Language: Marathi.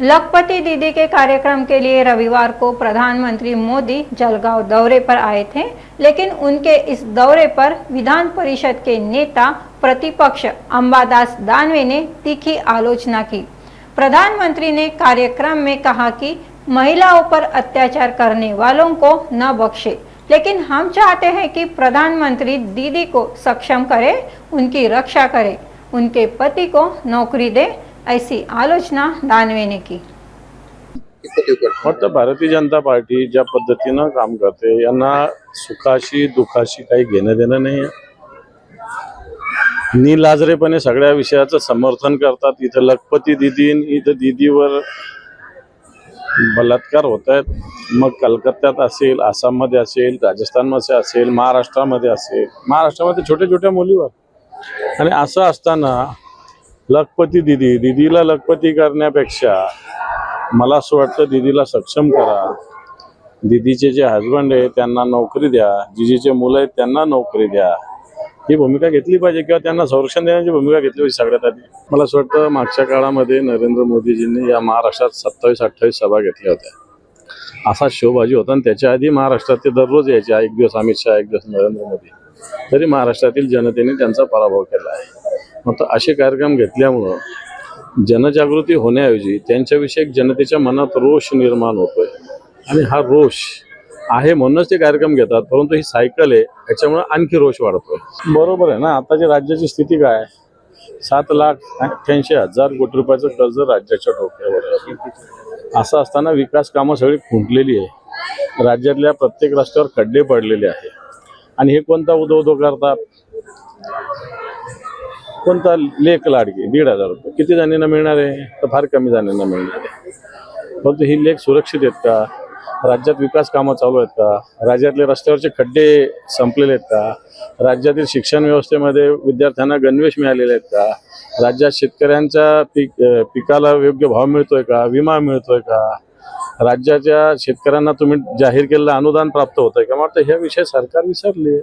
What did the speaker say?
लखपति दीदी के कार्यक्रम के लिए रविवार को प्रधानमंत्री मोदी जलगांव दौरे पर आए थे, लेकिन उनके इस दौरे पर विधान परिषद के नेता प्रतिपक्ष अंबादास दानवे ने तीखी आलोचना की। प्रधानमंत्री ने कार्यक्रम में कहा कि महिलाओं पर अत्याचार करने वालों को न बख्शे, लेकिन हम चाहते हैं कि प्रधानमंत्री दीदी को सक्षम करे, उनकी रक्षा करे, उनके पति को नौकरी दे, ऐसी आलोचना दानवे ने की। फक्त भारतीय जनता पार्टी ज्या पद्धतीनं काम करते यांना सुखाशी दुखाशी काही घेणं देणं नाही आहे। निलाजरेपणे सगळ्या विषयाचं समर्थन करतात। इथं लखपती दीदी, इथं दीदीवर बलात्कार होत आहेत। मग कलकत्त्यात असेल, आसाममध्ये असेल, राजस्थानमध्ये असेल, महाराष्ट्रामध्ये असेल, महाराष्ट्रामध्ये छोट्या छोट्या मुलीवर। आणि असं असताना लखपती दीदीला लखपती करण्यापेक्षा मला असं वाटतं दीदीला सक्षम करा। दीदीचे जे हस्बंड आहे त्यांना नोकरी द्या, जिजीचे मुलं आहेत त्यांना नोकरी द्या, ही भूमिका घेतली पाहिजे किंवा त्यांना संरक्षण देण्याची भूमिका घेतली पाहिजे। सगळ्यात आधी मला असं वाटतं मागच्या काळामध्ये नरेंद्र मोदीजींनी या महाराष्ट्रात 27-28 सभा घेतल्या होत्या। असा शोबाजी होता आणि त्याच्या आधी महाराष्ट्रात ते दररोज यायचे, एक दिवस अमित शहा, एक दिवस नरेंद्र मोदी, तरी महाराष्ट्रातील जनतेने त्यांचा पराभव केला आहे। मग असे कार्यक्रम घेतल्यामुळं जनजागृती होण्याऐवजी त्यांच्याविषयी जनतेच्या मनात रोष निर्माण होतोय आणि हा रोष आहे म्हणूनच ते कार्यक्रम घेतात, परंतु ही सायकल आहे याच्यामुळे आणखी रोष वाढतोय। बरोबर आहे ना, आताची राज्याची स्थिती काय, 7,88,000 कोटी रुपयाचं कर्ज राज्याच्या डोक्यावर आहे। असं असताना विकास कामं सगळी खुंटलेली आहे, राज्यातल्या प्रत्येक रस्त्यावर खड्डे पडलेले आहे। आणि हे कोणता उदो करतात, कोणता लेख लाडकी 1,500 रुपये किती जणांना मिळणार आहे, तर फार कमी जणांना मिळणार आहे। परंतु ही लेख सुरक्षित आहेत का, राज्यात विकास कामं चालू आहेत का, राज्यातले रस्त्यावरचे खड्डे संपलेले आहेत का, राज्यातील शिक्षण व्यवस्थेमध्ये विद्यार्थ्यांना गणवेश मिळालेले आहेत का, राज्यात शेतकऱ्यांच्या पिकाला योग्य भाव मिळतोय का, विमा मिळतोय का, राज्याच्या शेतकऱ्यांना तुम्ही जाहीर केलेलं अनुदान प्राप्त होतंय का। मला ह्या विषय सरकार विसरले।